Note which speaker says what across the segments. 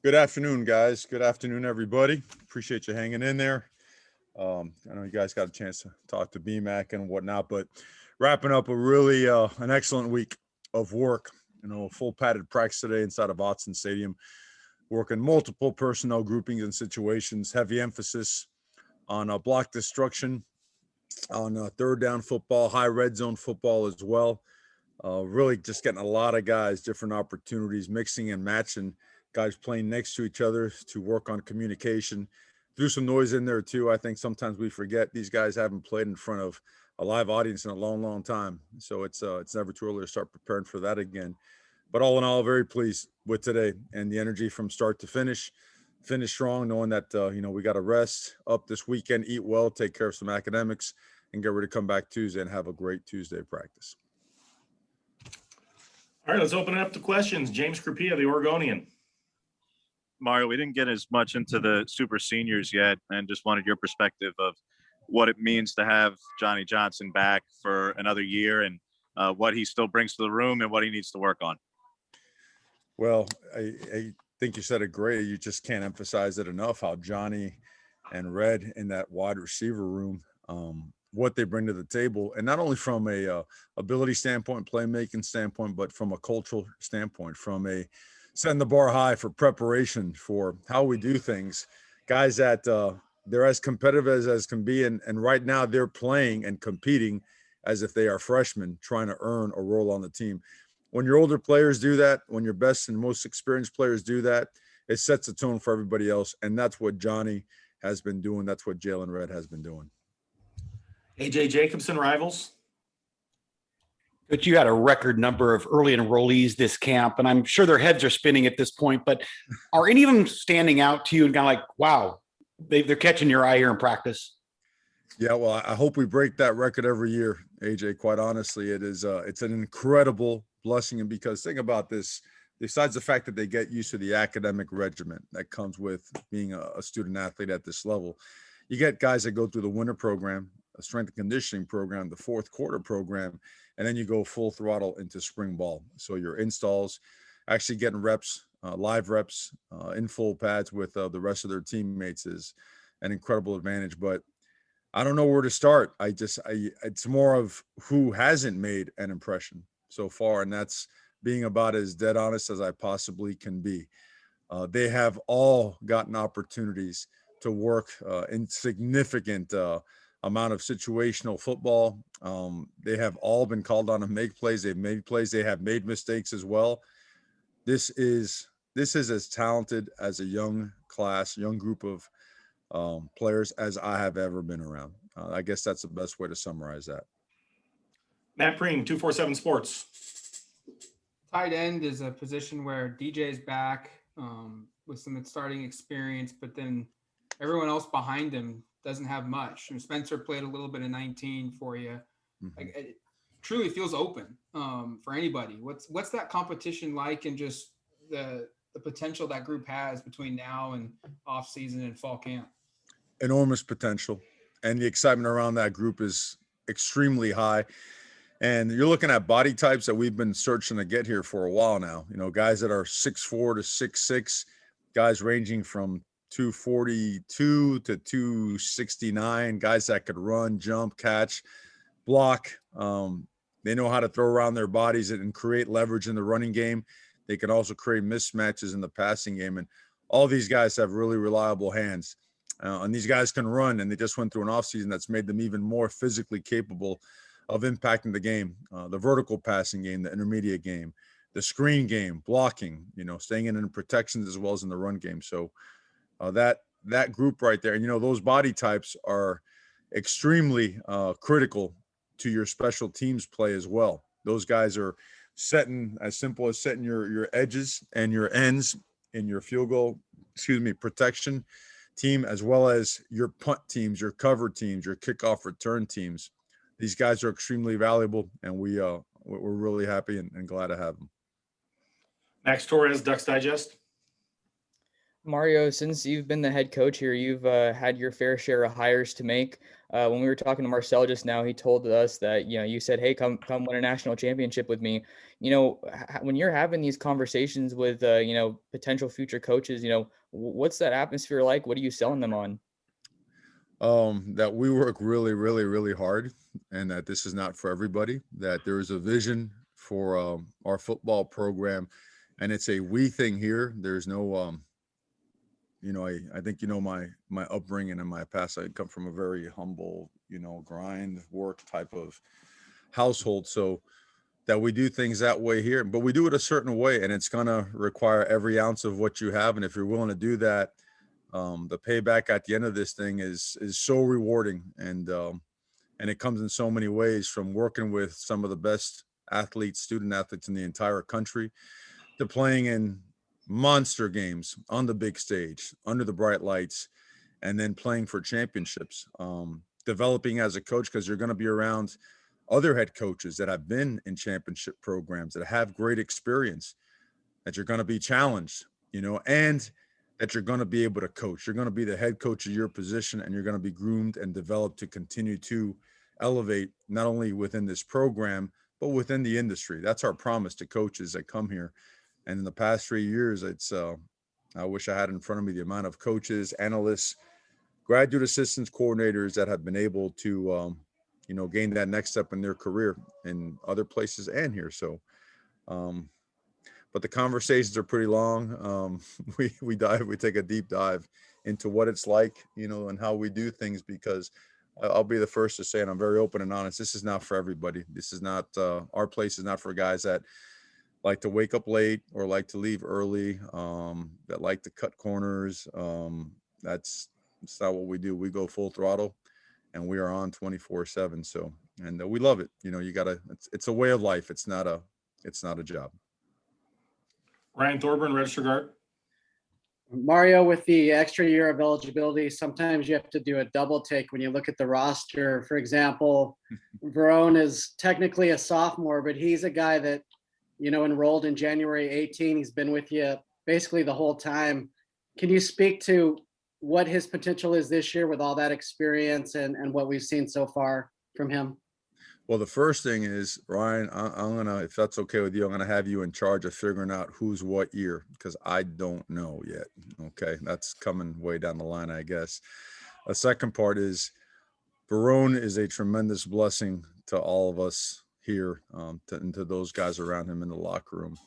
Speaker 1: Good afternoon, guys. Good afternoon, everybody. Appreciate you hanging in there. I know you guys got a chance to talk to BMAC and whatnot, but wrapping up a really an excellent week of work. A full padded practice today inside of Autzen Stadium, working multiple personnel groupings and situations. Heavy emphasis on block destruction, on third down football, high red zone football as well. Really just getting a lot of guys, different opportunities, mixing and matching guys playing next to each other to work on communication. Threw some noise in there too. I think sometimes we forget these guys haven't played in front of a live audience in a long, long time. So it's never too early to start preparing for that again. But all in all, very pleased with today and the energy from start to finish. Finish strong, knowing that we got to rest up this weekend, eat well, take care of some academics, and get ready to come back Tuesday and have a great Tuesday practice.
Speaker 2: All right, let's open it up to questions. James Crapia, the Oregonian.
Speaker 3: Mario, we didn't get as much into the super seniors yet, and just wanted your perspective of what it means to have Johnny Johnson back for another year, and what he still brings to the room and what he needs to work on.
Speaker 1: Well, I think you said it great. You just can't emphasize it enough how Johnny and Red in that wide receiver room, what they bring to the table, and not only from a ability standpoint, playmaking standpoint, but from a cultural standpoint, from a setting the bar high for preparation for how we do things. Guys that they're as competitive as can be, and right now they're playing and competing as if they are freshmen trying to earn a role on the team. When your older players do that, when your best and most experienced players do that, it sets a tone for everybody else, and that's what Johnny has been doing. That's what Jalen Red has been doing.
Speaker 2: AJ Jacobson, Rivals.
Speaker 4: But you had a record number of early enrollees this camp, and I'm sure their heads are spinning at this point, but are any of them standing out to you and kind of like, wow, they're catching your eye here in practice?
Speaker 1: Yeah, well, I hope we break that record every year, AJ. Quite honestly, it's an incredible blessing. And because think about this, besides the fact that they get used to the academic regimen that comes with being a student athlete at this level, you get guys that go through the winter program, a strength and conditioning program, the fourth quarter program, and then you go full throttle into spring ball. So your installs, actually getting reps, live reps in full pads with the rest of their teammates is an incredible advantage. But I don't know where to start. It's more of who hasn't made an impression so far, and that's being about as dead honest as I possibly can be. They have all gotten opportunities to work in significant amount of situational football. They have all been called on to make plays. They've made plays. They have made mistakes as well. This is as talented as a young group of players as I have ever been around. I guess that's the best way to summarize that.
Speaker 2: Matt Preen, 247 Sports.
Speaker 5: Tight end is a position where DJ is back with some starting experience, but then everyone else behind him doesn't have much. And Spencer played a little bit of 19 for you.
Speaker 1: Mm-hmm.
Speaker 5: Like, it truly feels open for anybody. What's that competition like, and just the potential that group has between now and off season and fall camp?
Speaker 1: Enormous potential, and the excitement around that group is extremely high. And you're looking at body types that we've been searching to get here for a while now. Guys that are 6'4" to 6'6", guys ranging from 242 to 269, guys that could run, jump, catch, block. They know how to throw around their bodies and create leverage in the running game. They can also create mismatches in the passing game. And all these guys have really reliable hands. And these guys can run, and they just went through an offseason that's made them even more physically capable of impacting the game, the vertical passing game, the intermediate game, the screen game, blocking, staying in protections as well as in the run game. So that group right there, and those body types are extremely critical to your special teams play as well. Those guys are setting your edges and your ends in your field goal, protection team, as well as your punt teams, your cover teams, your kickoff return teams. These guys are extremely valuable, and we're really happy and glad to have them.
Speaker 2: Max Torres, Ducks Digest.
Speaker 6: Mario, since you've been the head coach here, you've had your fair share of hires to make. When we were talking to Marcel just now, he told us that, you said, "Hey, come win a national championship with me." When you're having these conversations with, potential future coaches, what's that atmosphere like? What are you selling them on?
Speaker 1: That we work really, really, really hard, and that this is not for everybody. That there is a vision for our football program, and it's a we thing here. There's no I think my upbringing and my past. I come from a very humble, grind work type of household. So that we do things that way here, but we do it a certain way, and it's gonna require every ounce of what you have. And if you're willing to do that, the payback at the end of this thing is so rewarding, and it comes in so many ways, from working with some of the best student athletes in the entire country, to playing in monster games on the big stage under the bright lights, and then playing for championships. Developing as a coach, because you're going to be around other head coaches that have been in championship programs, that have great experience, that you're going to be challenged, and that you're going to be able to coach. You're going to be the head coach of your position, and you're going to be groomed and developed to continue to elevate, not only within this program, but within the industry. That's our promise to coaches that come here. And in the past 3 years, I wish I had in front of me the amount of coaches, analysts, graduate assistants, coordinators that have been able to, gain that next step in their career in other places and here. So, but the conversations are pretty long. We take a deep dive into what it's like, and how we do things, because I'll be the first to say, and I'm very open and honest, this is not for everybody. This is not, our place is not for guys that like to wake up late or like to leave early, that like to cut corners. That's not what we do. We go full throttle, and we are on 24/7. So, and we love it. It's a way of life. It's not a job.
Speaker 2: Ryan Thorburn, register guard.
Speaker 7: Mario, with the extra year of eligibility, sometimes you have to do a double take when you look at the roster. For example, Verone is technically a sophomore, but he's a guy that, enrolled in January 18. He's been with you basically the whole time. Can you speak to what his potential is this year with all that experience and what we've seen so far from him?
Speaker 1: Well, the first thing is, Ryan, I'm gonna, if that's okay with you, I'm gonna have you in charge of figuring out who's what year, because I don't know yet. Okay, that's coming way down the line, I guess. The second part is, Verone is a tremendous blessing to all of us here, and to those guys around him in the locker room.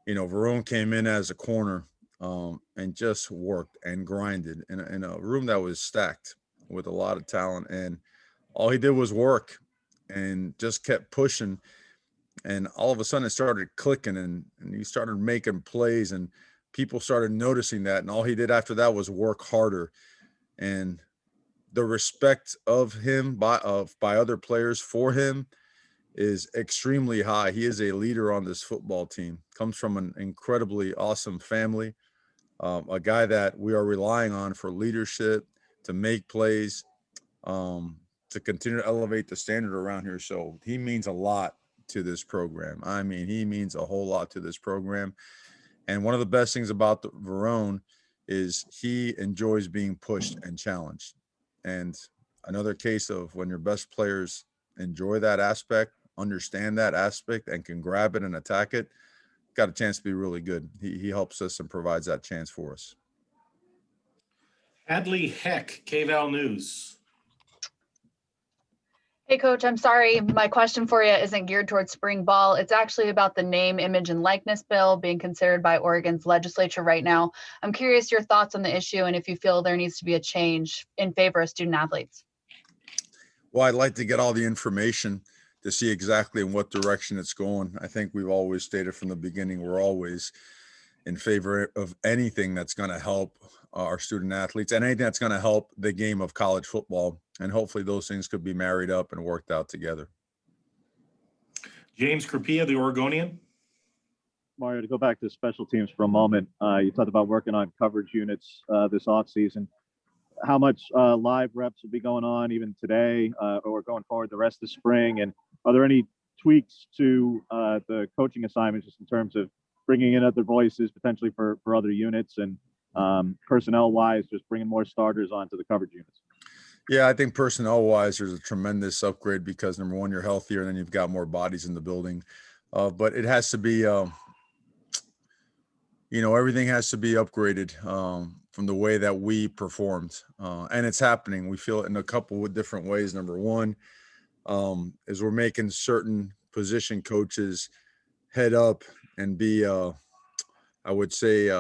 Speaker 1: Verone came in as a corner, and just worked and grinded in a room that was stacked with a lot of talent, and all he did was work and just kept pushing. And all of a sudden it started clicking, and he started making plays, and people started noticing that. And all he did after that was work harder. And the respect of him by other players for him is extremely high. He is a leader on this football team, comes from an incredibly awesome family, a guy that we are relying on for leadership, to make plays, to continue to elevate the standard around here. So he means a lot to this program. I mean, he means a whole lot to this program. And one of the best things about the Verone is he enjoys being pushed and challenged. And another case of when your best players enjoy that aspect, understand that aspect, and can grab it and attack it, got a chance to be really good. He helps us and provides that chance for us.
Speaker 2: Hadley Heck, KVAL News.
Speaker 8: Hey, Coach, I'm sorry. My question for you isn't geared towards spring ball. It's actually about the name, image, and likeness bill being considered by Oregon's legislature right now. I'm curious your thoughts on the issue and if you feel there needs to be a change in favor of student athletes.
Speaker 1: Well, I'd like to get all the information to see exactly in what direction it's going. I think we've always stated from the beginning, we're always in favor of anything that's going to help our student athletes and anything that's going to help the game of college football. And hopefully those things could be married up and worked out together.
Speaker 2: James Crapia, the Oregonian.
Speaker 9: Mario, to go back to special teams for a moment, you talked about working on coverage units this offseason. How much live reps will be going on even today or going forward the rest of the spring? And are there any tweaks to the coaching assignments just in terms of bringing in other voices potentially for other units? And personnel wise, just bringing more starters onto the coverage units?
Speaker 1: Yeah, I think personnel wise, there's a tremendous upgrade because number one, you're healthier and then you've got more bodies in the building. But it has to be, everything has to be upgraded from the way that we performed. And it's happening. We feel it in a couple of different ways. Number one is we're making certain position coaches head up and be, I would say,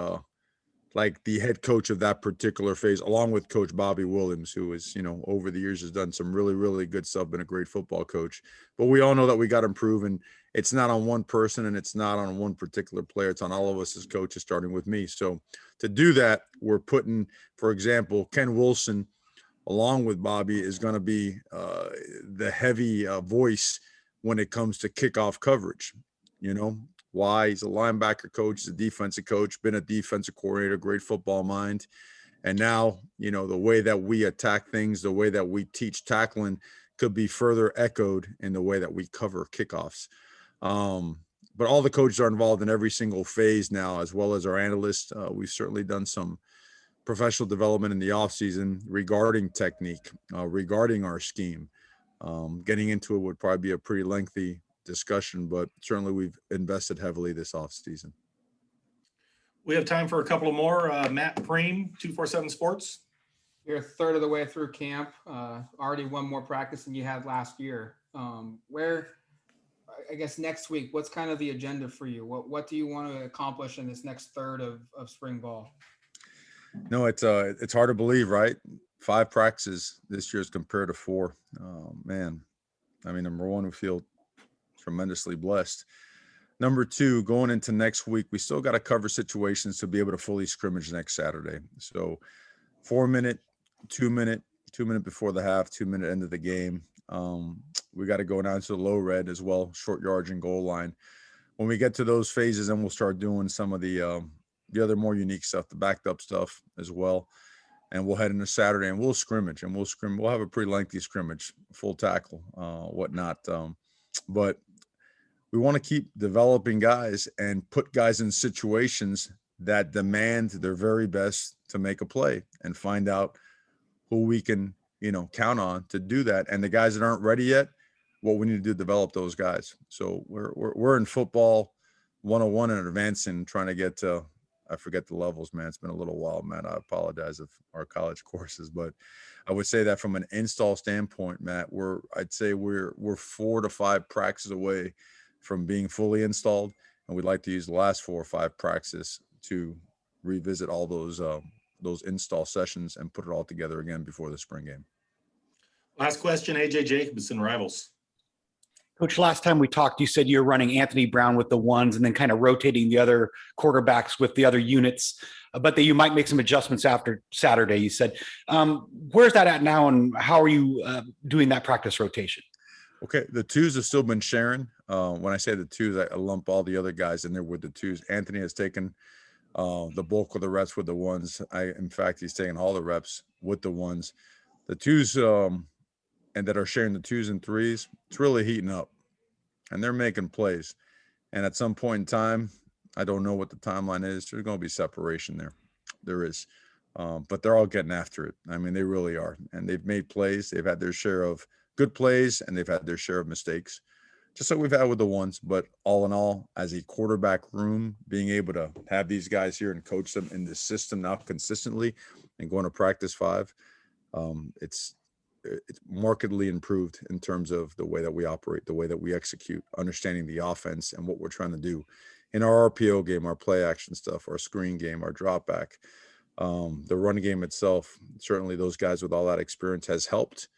Speaker 1: like the head coach of that particular phase, along with Coach Bobby Williams, who is, over the years has done some really, really good stuff, been a great football coach. But we all know that we got to improve, and it's not on one person and it's not on one particular player. It's on all of us as coaches, starting with me. So to do that, we're putting, for example, Ken Wilson, along with Bobby, is going to be the heavy voice when it comes to kickoff coverage. Why? He's a linebacker coach, he's a defensive coach, been a defensive coordinator, great football mind. And now, the way that we attack things, the way that we teach tackling could be further echoed in the way that we cover kickoffs. But all the coaches are involved in every single phase now, as well as our analysts. We've certainly done some professional development in the offseason regarding technique, regarding our scheme. Getting into it would probably be a pretty lengthy discussion, but certainly we've invested heavily this offseason.
Speaker 2: We have time for a couple of more. Matt Preem, 247 Sports.
Speaker 5: You're a third of the way through camp. Already one more practice than you had last year. Where, I guess, next week, what's kind of the agenda for you? What do you want to accomplish in this next third of spring ball?
Speaker 1: No, it's hard to believe, right? 5 practices this year as compared to 4. Man, I mean, number one, we feel tremendously blessed. Number two, going into next week, we still got to cover situations to be able to fully scrimmage next Saturday. So 4-minute, 2-minute, 2-minute before the half, 2-minute end of the game. We got to go down to the low red as well, short yards and goal line. When we get to those phases, then we'll start doing some of the other more unique stuff, the backed up stuff as well. And we'll head into Saturday and we'll scrimmage and we'll have a pretty lengthy scrimmage, full tackle, whatnot. But we want to keep developing guys and put guys in situations that demand their very best to make a play and find out who we can, count on to do that. And the guys that aren't ready yet, what we need to do to develop those guys. So we're in football 101 and advancing, trying to get to, I forget the levels, man. It's been a little while, man. I apologize of our college courses, but I would say that from an install standpoint, Matt, I'd say we're 4 to 5 practices away from being fully installed. And we'd like to use the last 4 or 5 practices to revisit all those install sessions and put it all together again before the spring game.
Speaker 2: Last question, AJ Jacobson, Rivals.
Speaker 4: Coach, last time we talked, you said you were running Anthony Brown with the ones and then kind of rotating the other quarterbacks with the other units, but that you might make some adjustments after Saturday, you said. Where's that at now, and how are you doing that practice rotation?
Speaker 1: Okay, the 2s have still been sharing. When I say the 2s, I lump all the other guys in there with the 2s. Anthony has taken the bulk of the reps with the 1s. In fact, he's taking all the reps with the 1s. The 2s and that are sharing the 2s and 3s, it's really heating up, and they're making plays. And at some point in time, I don't know what the timeline is, there's going to be separation there. There is. But they're all getting after it. I mean, they really are. And they've made plays. They've had their share of good plays, and they've had their share of mistakes, just like we've had with the 1s. But all in all, as a quarterback room, being able to have these guys here and coach them in this system now consistently and going to practice 5, it's markedly improved in terms of the way that we operate, the way that we execute, understanding the offense and what we're trying to do in our RPO game, our play action stuff, our screen game, our drop back, the run game itself. Certainly those guys with all that experience has helped,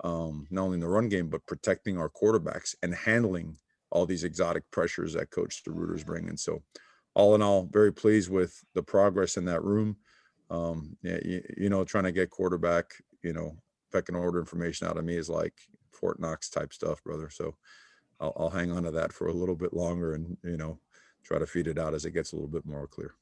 Speaker 1: not only in the run game, but protecting our quarterbacks and handling all these exotic pressures that Coach DeRuiter's bringing. So all in all, very pleased with the progress in that room. Trying to get quarterback, pecking order information out of me is like Fort Knox type stuff, brother. So I'll hang on to that for a little bit longer and, try to feed it out as it gets a little bit more clear.